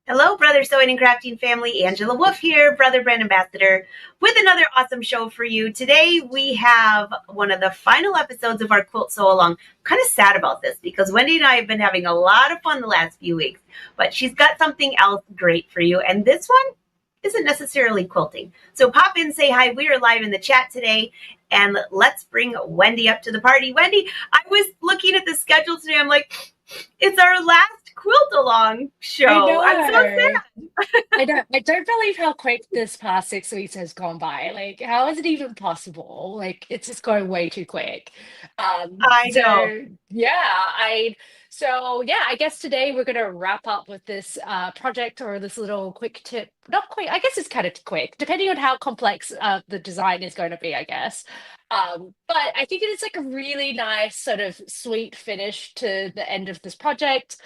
Hello, Brother Sewing and Crafting family. Angela Wolf here, Brother Brand Ambassador, with another awesome show for you. Today we have one of the final episodes of our Quilt Sew Along. I'm kind of sad about this because Wendy and I have been having a lot of fun the last few weeks, but she's got something else great for you. And this one isn't necessarily quilting. So pop in, say hi. We are live in the chat today, and let's bring Wendy up to the party. Wendy, I was looking at the schedule today. I'm like, it's our last quilt along I show. I'm so know. sad. I don't believe how quick this past 6 weeks has gone by. Like, how is it even possible? Like, it's just going way too quick. I know. Yeah, I guess today we're gonna wrap up with this project or this little quick tip. Not quick, I guess it's kind of quick, depending on how complex the design is going to be, I guess. But I think it is like a really nice sort of sweet finish to the end of this project,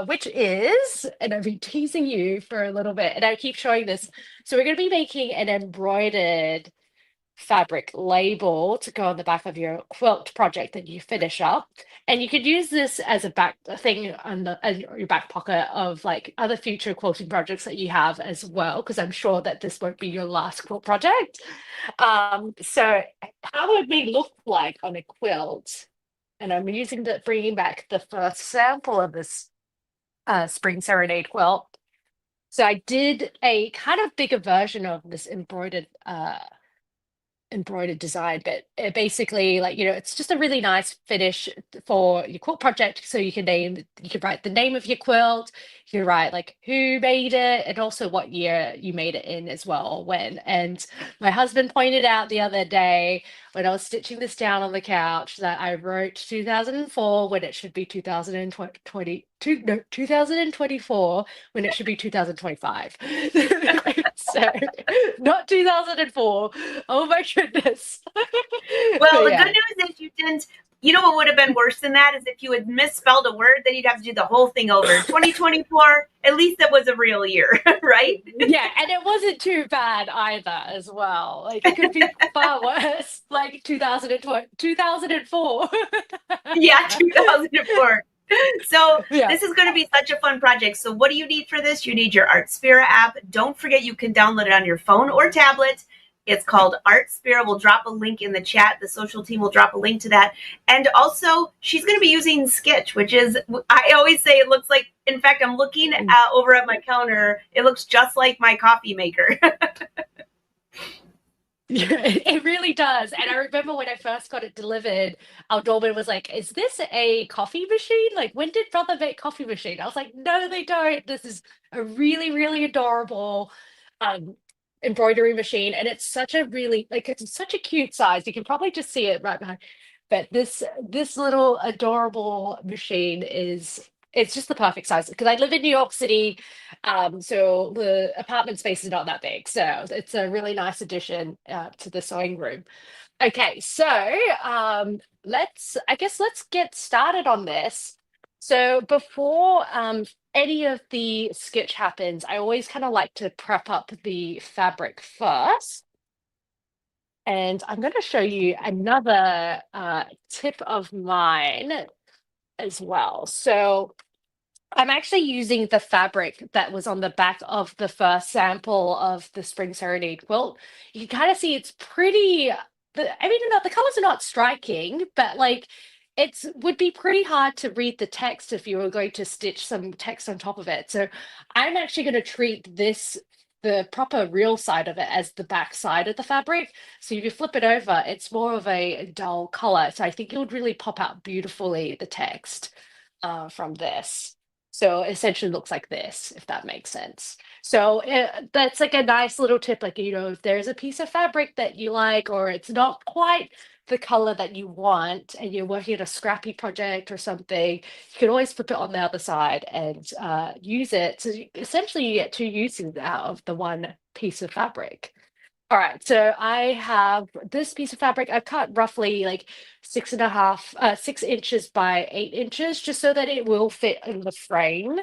which is, and I've been teasing you for a little bit, and I keep showing this. So we're going to be making an embroidered fabric label to go on the back of your quilt project that you finish up. And you could use this as a back thing on your back pocket of like other future quilting projects that you have as well, because I'm sure that this won't be your last quilt project. So how would we look like on a quilt? And I'm bringing back the first sample of this spring serenade quilt. So I did a kind of bigger version of this embroidered design, but it basically, like, it's just a really nice finish for your quilt project. So you can write the name of your quilt, you can write like who made it and also what year you made it in as well, or when. And my husband pointed out the other day when I was stitching this down on the couch that I wrote 2004 when it should be 2022, no, 2024 when it should be 2025. So not 2004. Oh my goodness. But Well, the good yeah. news is you didn't. You know what would have been worse than that is if you had misspelled a word, then you'd have to do the whole thing over. 2024, at least it was a real year, right? Yeah, and it wasn't too bad either as well. Like it could be far worse, like 2020, 2004. Yeah, 2004. So Yeah. this is going to be such a fun project. So what do you need for this? You need your Artspira app. Don't forget you can download it on your phone or tablet. It's called Artspira. We'll drop a link in the chat. The social team will drop a link to that. And also, she's going to be using Skitch, which is, I always say it looks like, in fact, I'm looking over at my counter. It looks just like my coffee maker. Yeah, it really does. And I remember when I first got it delivered, our doorman was like, "Is this a coffee machine? Like, when did Brother make coffee machine?" I was like, "No, they don't. This is a really, really adorable um embroidery machine." And it's such a really like it's such a cute size. You can probably just see it right behind. But this little adorable machine is it's just the perfect size because I live in New York City, so the apartment space is not that big, so it's a really nice addition to the sewing room. Okay, so let's get started on this. So before any of the sketch happens, I always kind of like to prep up the fabric first. And I'm going to show you another tip of mine as well. So I'm actually using the fabric that was on the back of the first sample of the Spring Serenade quilt. You can kind of see it's pretty, I mean, the colors are not striking, but like it's would be pretty hard to read the text if you were going to stitch some text on top of it. So I'm actually going to treat this, the proper real side of it, as the back side of the fabric. So if you flip it over, it's more of a dull color. So I think it would really pop out beautifully, the text from this. So it essentially looks like this, if that makes sense. So that's like a nice little tip. Like, if there's a piece of fabric that you like, or it's not quite the color that you want, and you're working on a scrappy project or something, you can always flip it on the other side and use it. So essentially, you get two uses out of the one piece of fabric. All right, so I have this piece of fabric. I've cut roughly like 6.5, 6 inches by 8 inches, just so that it will fit in the frame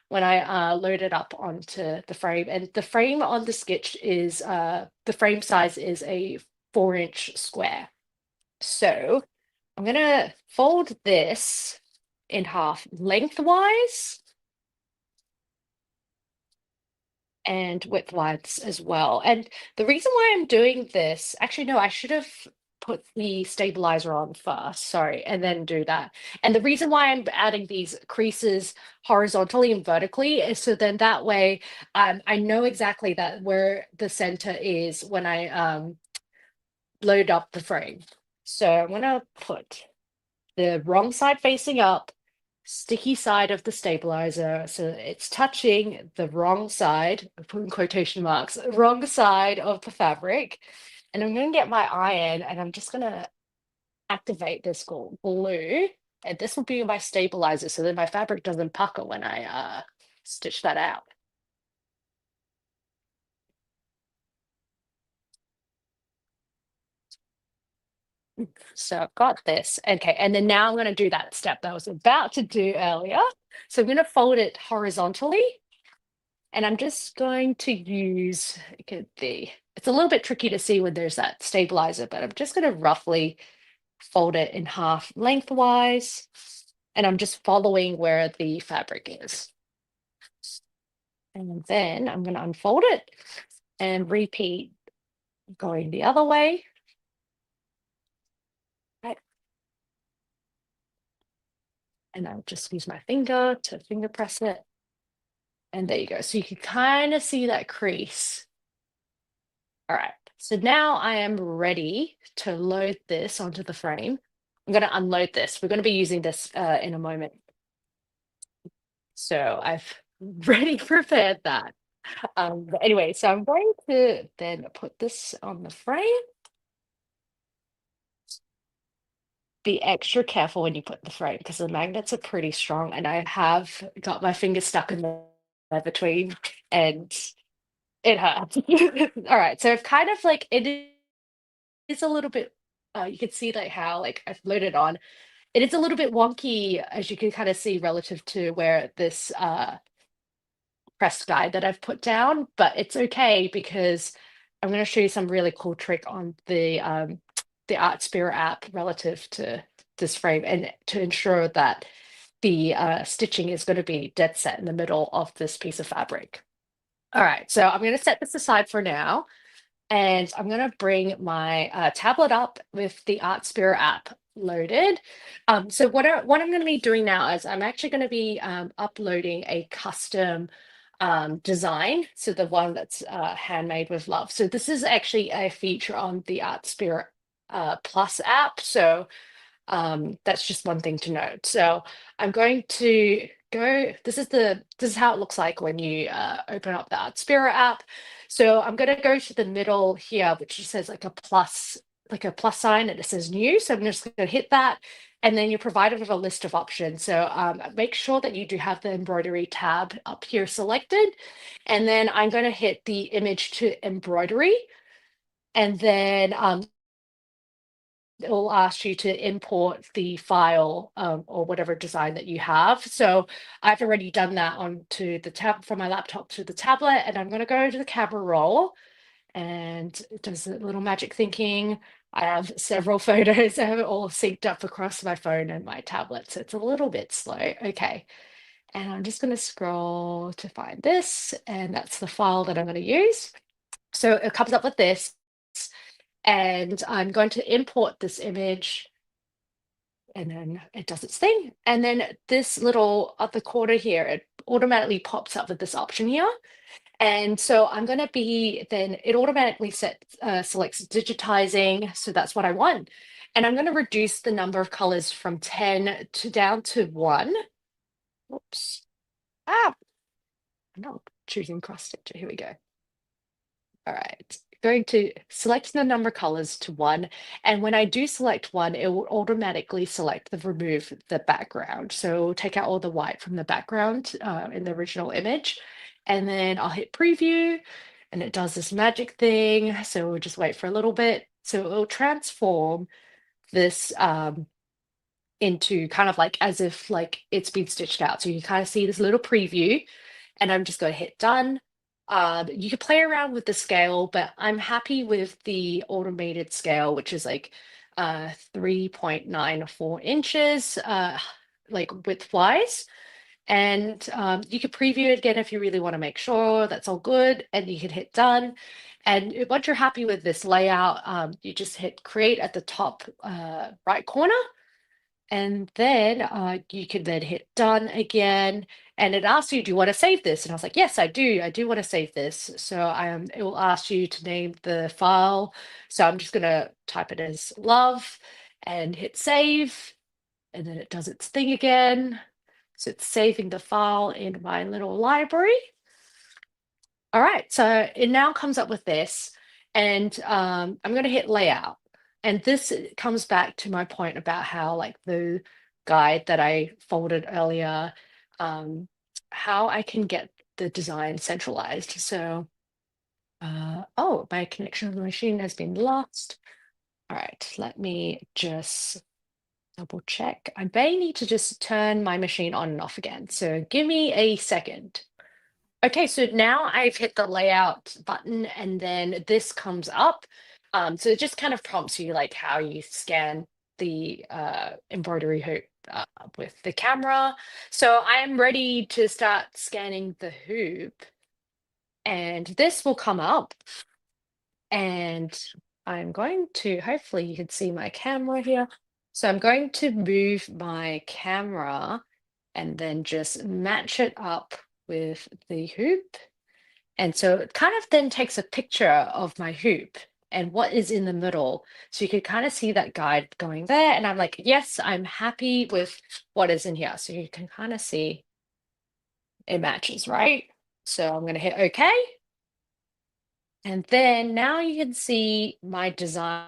when I load it up onto the frame. And the frame on the sketch is the frame size is a 4 inch square. So I'm gonna fold this in half lengthwise. and widthwise as well. And the reason why I'm doing this, actually, no, I should have put the stabilizer on first, sorry, and then do that. And the reason why I'm adding these creases horizontally and vertically is so then that way I know exactly that where the center is when I load up the frame. So I'm gonna put the wrong side facing up, sticky side of the stabilizer. So it's touching the wrong side, I put in quotation marks, wrong side of the fabric. And I'm going to get my iron and I'm just going to activate this glue. And this will be my stabilizer so that my fabric doesn't pucker when I stitch that out. So I've got this. Okay, and then now I'm going to do that step that I was about to do earlier. So I'm going to fold it horizontally. And I'm just going to use, it's a little bit tricky to see when there's that stabilizer, but I'm just going to roughly fold it in half lengthwise. And I'm just following where the fabric is. And then I'm going to unfold it and repeat going the other way. Right. And I'll just use my finger to finger press it. And there you go. So you can kind of see that crease. All right. So now I am ready to load this onto the frame. I'm going to unload this. We're going to be using this in a moment. So I've ready prepared that. But anyway, so I'm going to then put this on the frame. Be extra careful when you put the frame because the magnets are pretty strong and I have got my finger stuck in there between and it hurts. All right, so I've kind of like it is a little bit you can see like how like I've loaded on. It is a little bit wonky as you can kind of see relative to where this pressed guide that I've put down, but it's okay because I'm going to show you some really cool trick on the Art Spirit app relative to this frame and to ensure that the stitching is going to be dead set in the middle of this piece of fabric. All right, so I'm going to set this aside for now. And I'm going to bring my tablet up with the Art Spirit app loaded. So what I'm going to be doing now is I'm actually going to be uploading a custom design. So the one that's handmade with love. So this is actually a feature on the Art Spirit Plus app. So that's just one thing to note. So I'm going to go, this is how it looks like when you open up the Art Spirit app. So I'm going to go to the middle here, which just says like a plus sign, and it says new. So I'm just going to hit that. And then you're provided with a list of options. So make sure that you do have the embroidery tab up here selected. And then I'm going to hit the image to embroidery. And then it will ask you to import the file or whatever design that you have. So I've already done that onto the tab from my laptop to the tablet, and I'm going to go to the camera roll, and it does a little magic thinking. I have several photos. I have it all synced up across my phone and my tablet, so it's a little bit slow. Okay, and I'm just going to scroll to find this, and that's the file that I'm going to use. So it comes up with this. And I'm going to import this image and then it does its thing. And then this little other corner here, it automatically pops up with this option here. And so I'm going to be, then it automatically selects digitizing. So that's what I want. And I'm going to reduce the number of colors from 10 to down to 1. Oops. Ah, I'm not choosing cross stitch. Here we go. All right, going to select the number colors to 1. And when I do select 1, it will automatically select the remove the background. So take out all the white from the background in the original image. And then I'll hit preview and it does this magic thing. So we'll just wait for a little bit. So it will transform this into kind of like as if like it's been stitched out. So you kind of see this little preview and I'm just going to hit done. You could play around with the scale, but I'm happy with the automated scale, which is like 3.94 inches, like widthwise. And you can preview it again if you really want to make sure that's all good, and you can hit done. And once you're happy with this layout, you just hit create at the top right corner, and then you can then hit done again. And it asks you, do you want to save this? And I was like, yes, I do. I do want to save this. So it will ask you to name the file. So I'm just going to type it as love and hit save. And then it does its thing again. So it's saving the file in my little library. All right, so it now comes up with this, and I'm going to hit layout. And this comes back to my point about how, like, the guide that I folded earlier, how I can get the design centralized. So, oh, my connection to the machine has been lost. All right, let me just double check. I may need to just turn my machine on and off again. So give me a second. Okay, so now I've hit the layout button and then this comes up. So it just kind of prompts you like how you scan the embroidery hoop with the camera. So I am ready to start scanning the hoop, and this will come up, and I'm going to, hopefully you can see my camera here. So I'm going to move my camera and then just match it up with the hoop. And so it kind of then takes a picture of my hoop and what is in the middle. So you can kind of see that guide going there. And I'm like, yes, I'm happy with what is in here. So you can kind of see it matches, right? So I'm going to hit OK. And then now you can see my design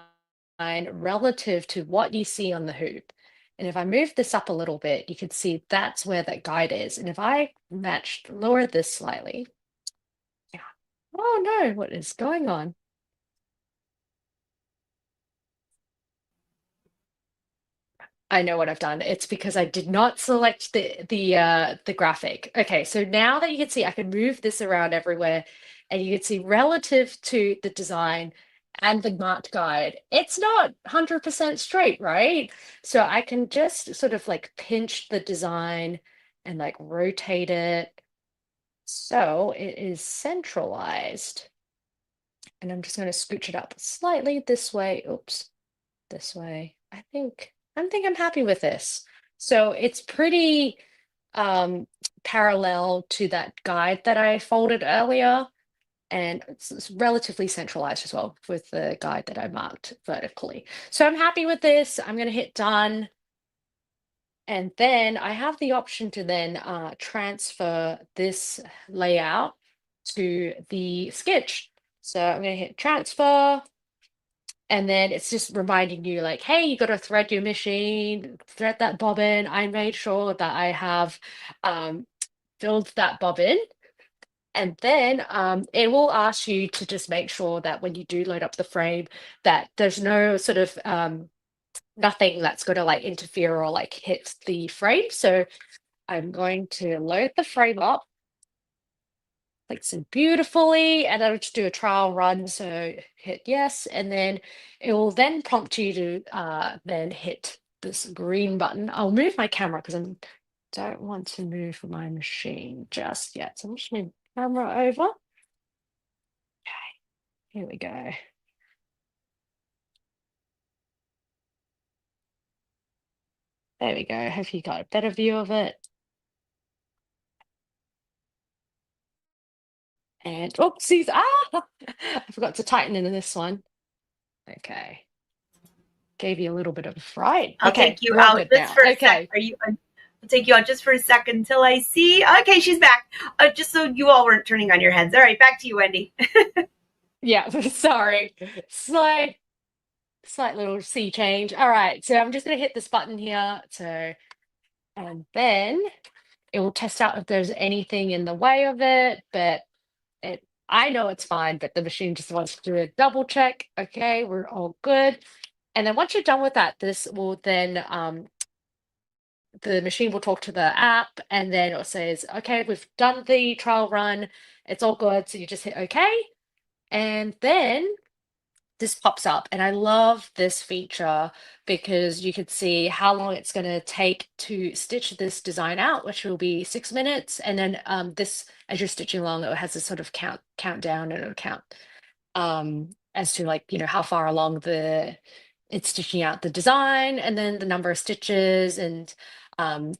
relative to what you see on the hoop. And if I move this up a little bit, you can see that's where that guide is. And if I lower this slightly, yeah. Oh no, what is going on? I know what I've done. It's because I did not select the graphic. Okay, so now that you can see, I can move this around everywhere, and you can see relative to the design and the marked guide, it's not 100% straight, right? So I can just sort of like pinch the design and like rotate it so it is centralized. And I'm just going to scooch it up slightly this way. Oops, this way. I think I'm happy with this. So it's pretty parallel to that guide that I folded earlier, and it's relatively centralized as well with the guide that I marked vertically. So I'm happy with this. I'm going to hit done. And then I have the option to then transfer this layout to the Skitch. So I'm going to hit transfer. And then it's just reminding you like, hey, you got to thread your machine, thread that bobbin. I made sure that I have filled that bobbin. And then it will ask you to just make sure that when you do load up the frame, that there's no sort of nothing that's going to like interfere or like hit the frame. So I'm going to load the frame up like so beautifully, and I'll just do a trial run. So hit yes, and then it will then prompt you to then hit this green button. I'll move my camera because I don't want to move my machine just yet. So I'm just move the camera over. Okay, here we go. There we go. Have you got a better view of it? And oopsies, I forgot to tighten in this one. Okay. Gave you a little bit of a fright. I'll Okay, take you we're all out good just now. for a sec. Okay. I'll take you out just for a second until I see. Okay, she's back. Just so you all weren't turning on your heads. All right, back to you, Wendy. Yeah, sorry. Slight little sea change. All right, so I'm just gonna hit this button here. So, and then it will test out if there's anything in the way of it, but I know it's fine, but the machine just wants to do a double check. Okay, we're all good. And then once you're done with that, this will then the machine will talk to the app, and then it says, okay, we've done the trial run, it's all good. So you just hit okay, and then this pops up, and I love this feature because you could see how long it's going to take to stitch this design out, which will be 6 minutes. And then this, as you're stitching along, it has this sort of countdown, and it'll count as to, like, how far along it's stitching out the design, and then the number of stitches, and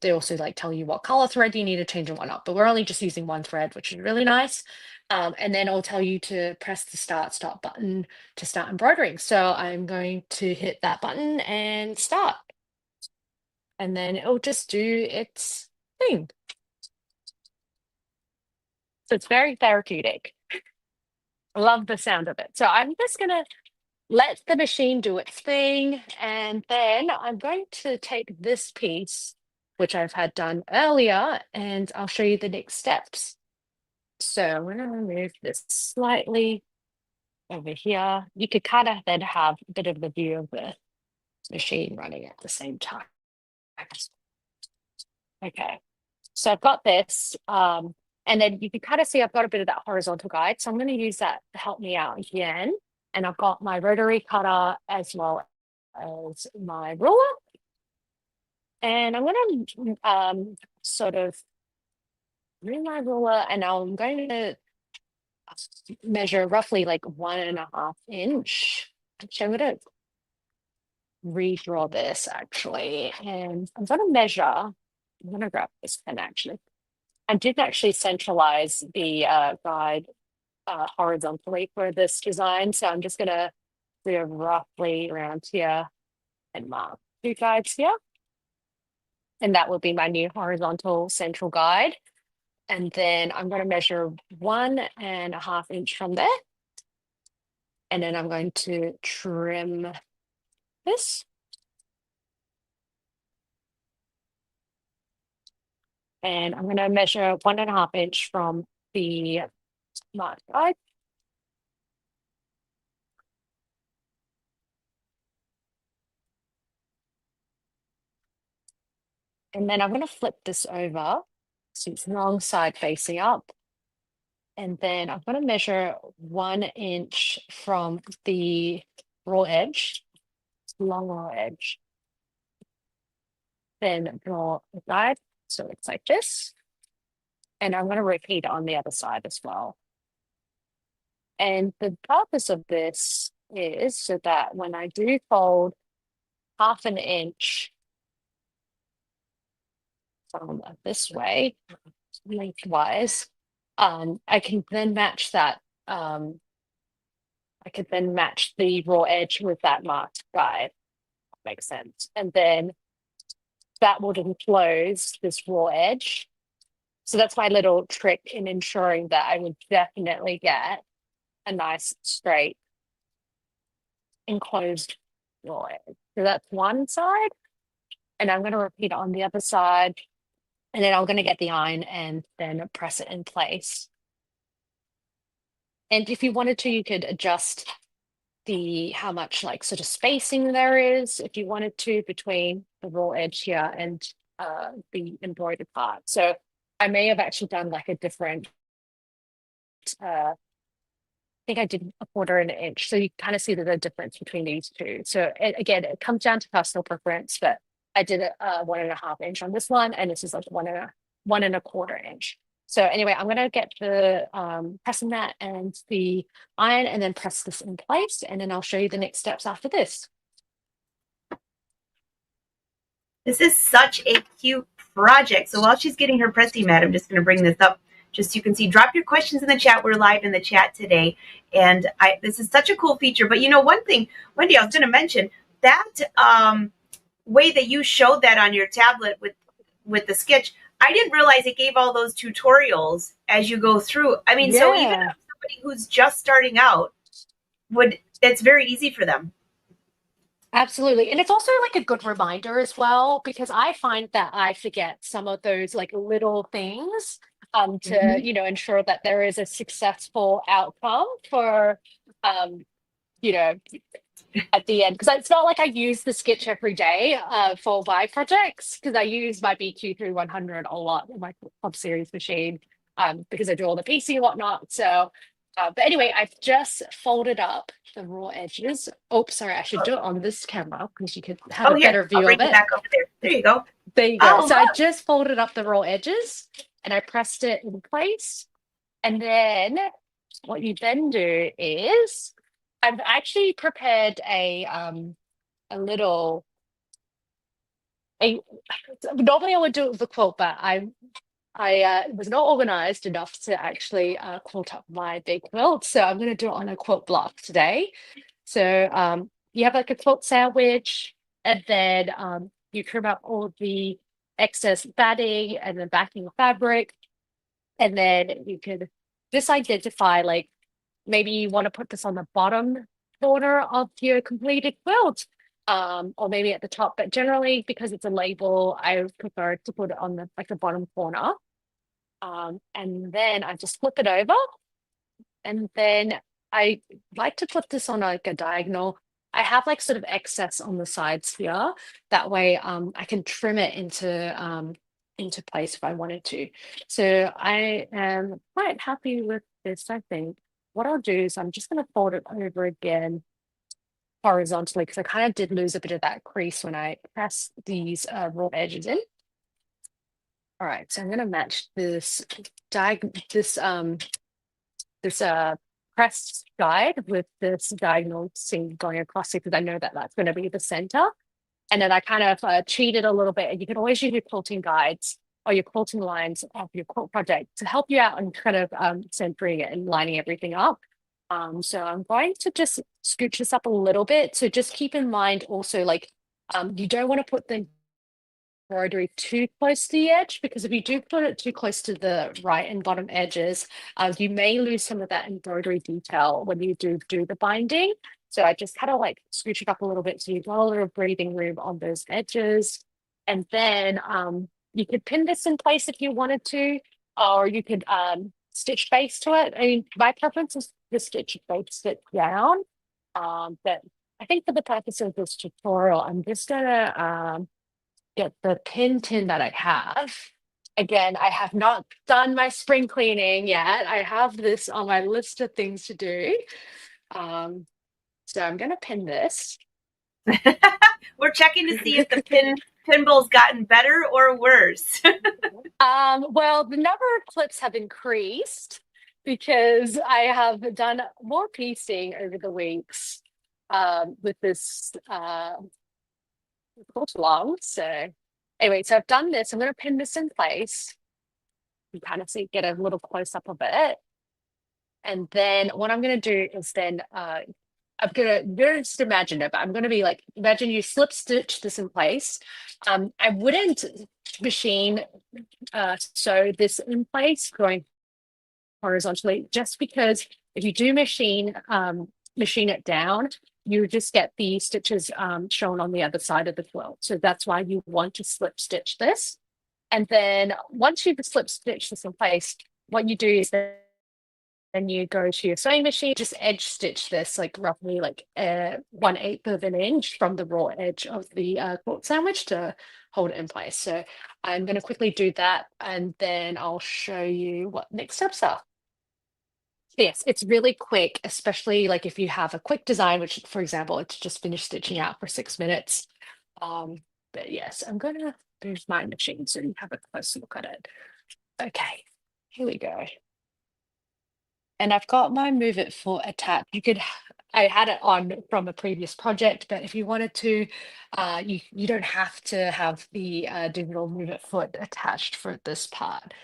they also like tell you what color thread you need to change and whatnot. But we're only just using one thread, which is really nice. And then it'll tell you to press the start button to start embroidering. So I'm going to hit that button and start, and then it'll just do its thing. So it's very therapeutic. I love the sound of it. So I'm just gonna let the machine do its thing. And then I'm going to take this piece, which I've had done earlier, and I'll show you the next steps. So I'm going to remove this slightly over here. You could kind of then have a bit of the view of the machine running at the same time. Okay, so I've got this. And then you can kind of see I've got a bit of that horizontal guide. So I'm going to use that to help me out again. And I've got my rotary cutter as well as my ruler. And I'm going to sort of bring my ruler, and I'm going to measure roughly like 1.5 inch. Actually, I'm going to redraw this actually. And I'm going to measure, I'm going to grab this pen actually. I did actually centralize the guide horizontally for this design. So I'm just going to do roughly around here and mark 2 guides here. And that will be my new horizontal central guide. And then I'm going to measure 1.5 inch from there. And then I'm going to trim this. And I'm going to measure 1.5 inch from the mark guide. And then I'm going to flip this over so it's wrong side facing up. And then I'm going to measure 1 inch from the raw edge, long raw edge. Then draw a guide. So it's like this. And I'm going to repeat on the other side as well. And the purpose of this is so that when I do fold 1/2 inch this way, lengthwise, I can then match that. I could then match the raw edge with that marked guide. Makes sense. And then that will enclose this raw edge. So that's my little trick in ensuring that I would definitely get a nice straight enclosed raw edge. So that's one side. And I'm going to repeat it on the other side. And then I'm going to get the iron and then press it in place. And if you wanted to, you could adjust how much like sort of spacing there is, if you wanted to, between the raw edge here and the embroidered part. So I may have actually done like a different, I think I did 1/4 inch. So you kind of see the difference between these two. So again, it comes down to personal preference, but I did a 1.5 inch on this one, and this is like 1.25 inch. So anyway, I'm going to get the pressing that and the iron, and then press this in place, and then I'll show you the next steps after this. This is such a cute project. So while she's getting her pressing mat, I'm just going to bring this up just so you can see. Drop your questions in the chat. We're live in the chat today. And this is such a cool feature. But one thing, Wendy, I was going to mention that way that you showed that on your tablet with the Skitch, I didn't realize it gave all those tutorials as you go through. I mean, so even somebody who's just starting out it's very easy for them. Absolutely. And it's also like a good reminder as well, because I find that I forget some of those like little things to, ensure that there is a successful outcome for, at the end. Because it's not like I use the Skitch every day for my projects, because I use my BQ3100 a lot in my club series machine because I do all the PC and whatnot. So But anyway, I've just folded up the raw edges. Oh, sorry, I should do it on this camera because you could have Oh, a here, better I'll view bring of you it. back over there. There you go. There you go. Oh, So I look. just folded up the raw edges and I pressed it in place. And then what you then do is I've actually prepared a little a normally I would do it with a quilt, but I was not organized enough to actually quilt up my big quilt. So I'm going to do it on a quilt block today. So you have like a quilt sandwich, and then you trim out all the excess batting and the backing fabric, and then you can just identify like maybe you want to put this on the bottom corner of your completed quilt, or maybe at the top. But generally, because it's a label, I prefer to put it on the like the bottom corner. And then I just flip it over, and then I like to put this on like a diagonal. I have like sort of excess on the sides here. That way, I can trim it into place if I wanted to. So I am quite happy with this, I think. What I'll do is I'm just going to fold it over again horizontally because I kind of did lose a bit of that crease when I pressed these raw edges in. All right, so I'm going to match this this pressed guide with this diagonal seam going across it because I know that that's going to be the center. And then I kind of cheated a little bit. And you can always use your quilting guides or your quilting lines of your quilt project to help you out and kind of centering it and lining everything up. So I'm going to just scooch this up a little bit. So just keep in mind also like you don't want to put the embroidery too close to the edge because if you do put it too close to the right and bottom edges, you may lose some of that embroidery detail when you do the binding. So I just kind of like scooch it up a little bit so you've got a little breathing room on those edges. And then you could pin this in place if you wanted to, or you could stitch base to it. I mean, my preference is to stitch base it down. But I think for the purpose of this tutorial, I'm just gonna get the pin tin that I have. Again, I have not done my spring cleaning yet. I have this on my list of things to do. Um, so I'm going to pin this. We're checking to see if the pinball's gotten better or worse. Well, the number of clips have increased because I have done more piecing over the weeks with this quilt along. So anyway, so I've done this. I'm going to pin this in place. You kind of see, get a little close up of it. And then what I'm going to do is then you're gonna just imagine it, but I'm gonna be like, imagine you slip stitch this in place. I wouldn't machine sew this in place going horizontally, just because if you do machine it down, you just get the stitches shown on the other side of the quilt. So that's why you want to slip stitch this. And then once you've slip stitched this in place, what you do is then you go to your sewing machine, just edge stitch this like roughly like 1/8 of an inch from the raw edge of the quilt sandwich to hold it in place. So I'm going to quickly do that and then I'll show you what next steps are. Yes, it's really quick, especially like if you have a quick design, which for example, it's just finished stitching out for 6 minutes. But yes, I'm going to move my machine so you have a close look at it. Okay, here we go. And I've got my Move It Foot attached. I had it on from a previous project, but if you wanted to, you don't have to have the digital Move It Foot attached for this part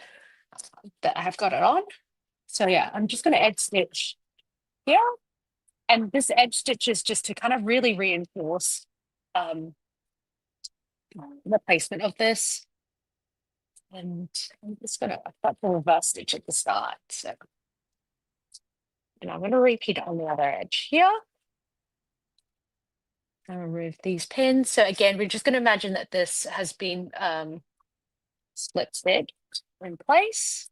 that I have got it on. So yeah, I'm just going to edge stitch here. And this edge stitch is just to kind of really reinforce um, the placement of this. And I'm just going to, I've got the reverse stitch at the start. So, and I'm going to repeat it on the other edge here. I'll remove these pins. So again, we're just going to imagine that this has been slip stitched in place.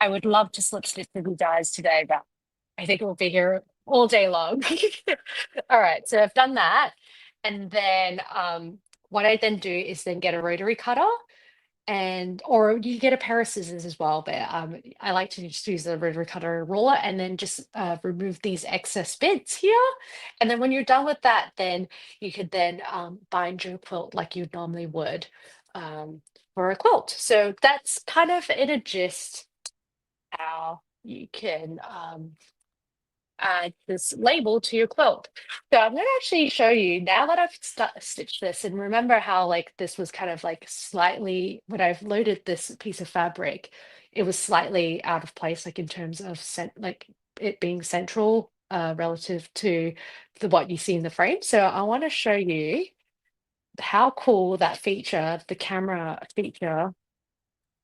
I would love to slip stitch the dies today, but I think we'll be here all day long. All right, so I've done that. And then what I then do is then get a rotary cutter and or you can get a pair of scissors as well, but I like to just use the rotary cutter ruler and then just remove these excess bits here. And then when you're done with that, then you could then bind your quilt like you normally would um, for a quilt. So that's kind of in a gist how you can add this label to your quilt. So I'm going to actually show you now that I've stitched this, and remember how like this was kind of like slightly, when I've loaded this piece of fabric, it was slightly out of place, like in terms of like it being central relative to what you see in the frame. So I want to show you how cool that feature, the camera feature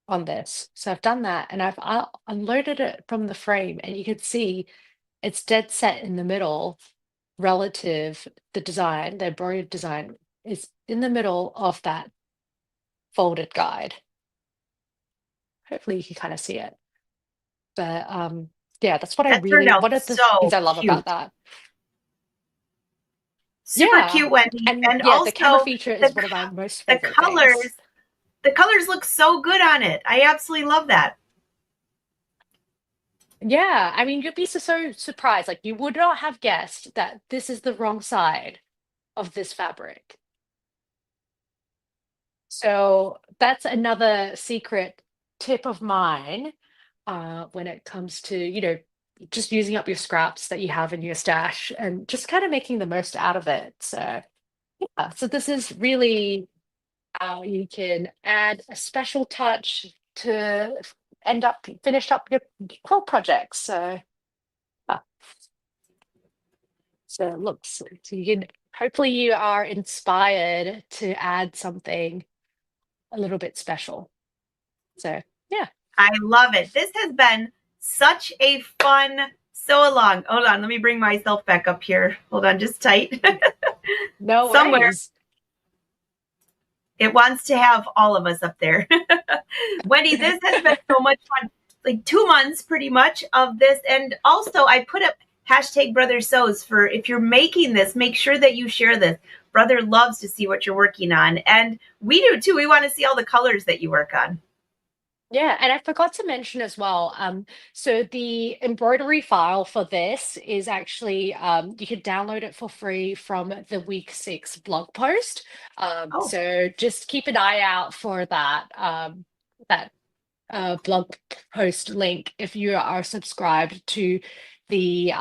on this. So I've done that and I've unloaded it from the frame, and you can see it's dead set in the middle relative, the design, the embroidered design is in the middle of that folded guide. Hopefully you can kind of see it. But yeah, that's what I That turned really, out one of the things so I love about cute. that. Super Yeah. cute, Wendy. And And yeah, the camera also feature the is one of my most the favorite things. the colors look so good on it. I absolutely love that. Yeah, I mean, you'd be so surprised. Like, you would not have guessed that this is the wrong side of this fabric. So that's another secret tip of mine when it comes to, just using up your scraps that you have in your stash and just kind of making the most out of it. So, yeah, so this is really how you can add a special touch to end up finish up your quilt projects. So, yeah. So it looks, so you can, hopefully you are inspired to add something a little bit special. So, yeah. I love it. This has been such a fun sew along. Hold on, let me bring myself back up here. Hold on, just tight. No Somewhere worries. it wants to have all of us up there. Wendy, this has been so much fun. Like 2 months pretty much of this. And also I put up hashtag brother sews for if you're making this, make sure that you share this. Brother loves to see what you're working on. And we do too. We want to see all the colors that you work on. Yeah, and I forgot to mention as well. So the embroidery file for this is actually you can download it for free from the week 6 blog post. Oh, So just keep an eye out for that blog post link if you are subscribed the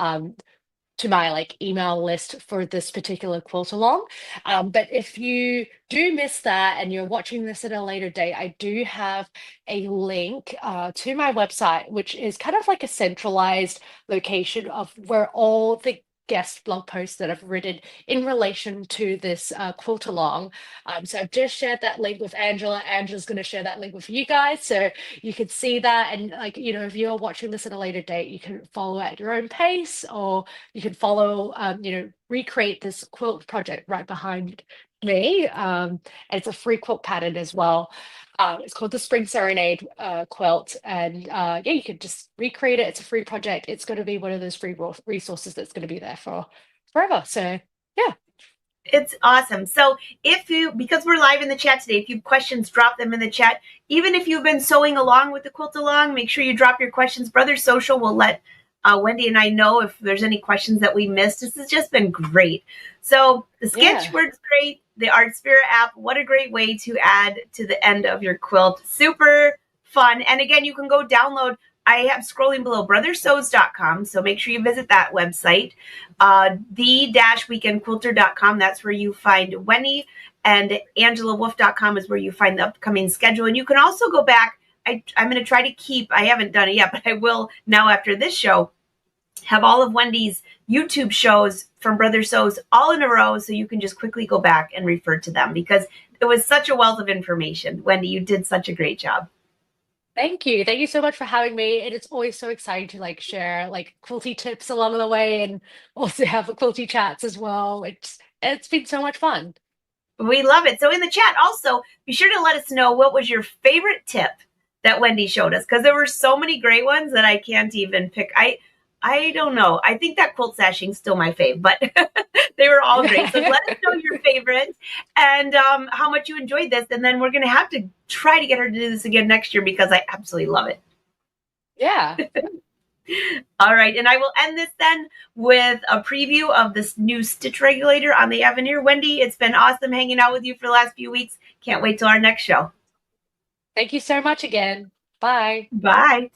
to my like email list for this particular quilt along. But if you do miss that and you're watching this at a later date, I do have a link to my website, which is kind of like a centralized location of where all the guest blog posts that I've written in relation to this quilt along. So I've just shared that link with Angela. Angela's going to share that link with you guys. So you could see that. And like, if you're watching this at a later date, you can follow at your own pace, or you can follow, recreate this quilt project right behind me. And it's a free quilt pattern as well. It's called the Spring Serenade quilt. And yeah, you could just recreate it. It's a free project. It's going to be one of those free resources that's going to be there for forever. So yeah. it's awesome. So if you, because we're live in the chat today, if you have questions, drop them in the chat. Even if you've been sewing along with the quilt along, make sure you drop your questions. Brother Social will let Wendy and I know if there's any questions that we missed. This has just been great. So the Skitch Yeah. works great. The Art Spirit app, what a great way to add to the end of your quilt. Super fun. And again, you can go download. I have scrolling below brothersews.com. So make sure you visit that website. The-weekendquilter.com. That's where you find Wendy, and angelawolf.com is where you find the upcoming schedule. And you can also go back. I'm going to try to keep, I haven't done it yet, but I will now after this show, have all of Wendy's YouTube shows from Brother Sews all in a row so you can just quickly go back and refer to them because it was such a wealth of information. Wendy, you did such a great job. Thank you. Thank you so much for having me. And it's always so exciting to like share like quilty tips along the way and also have quilty chats as well. It's been so much fun. We love it. So in the chat also, be sure to let us know what was your favorite tip that Wendy showed us because there were so many great ones that I can't even pick. I don't know. I think that quilt sashing's still my fave, but they were all great. So let us know your favorites and how much you enjoyed this. And then we're going to have to try to get her to do this again next year because I absolutely love it. Yeah. All right. And I will end this then with a preview of this new stitch regulator on the Avenir. Wendy, it's been awesome hanging out with you for the last few weeks. Can't wait till our next show. Thank you so much again. Bye. Bye.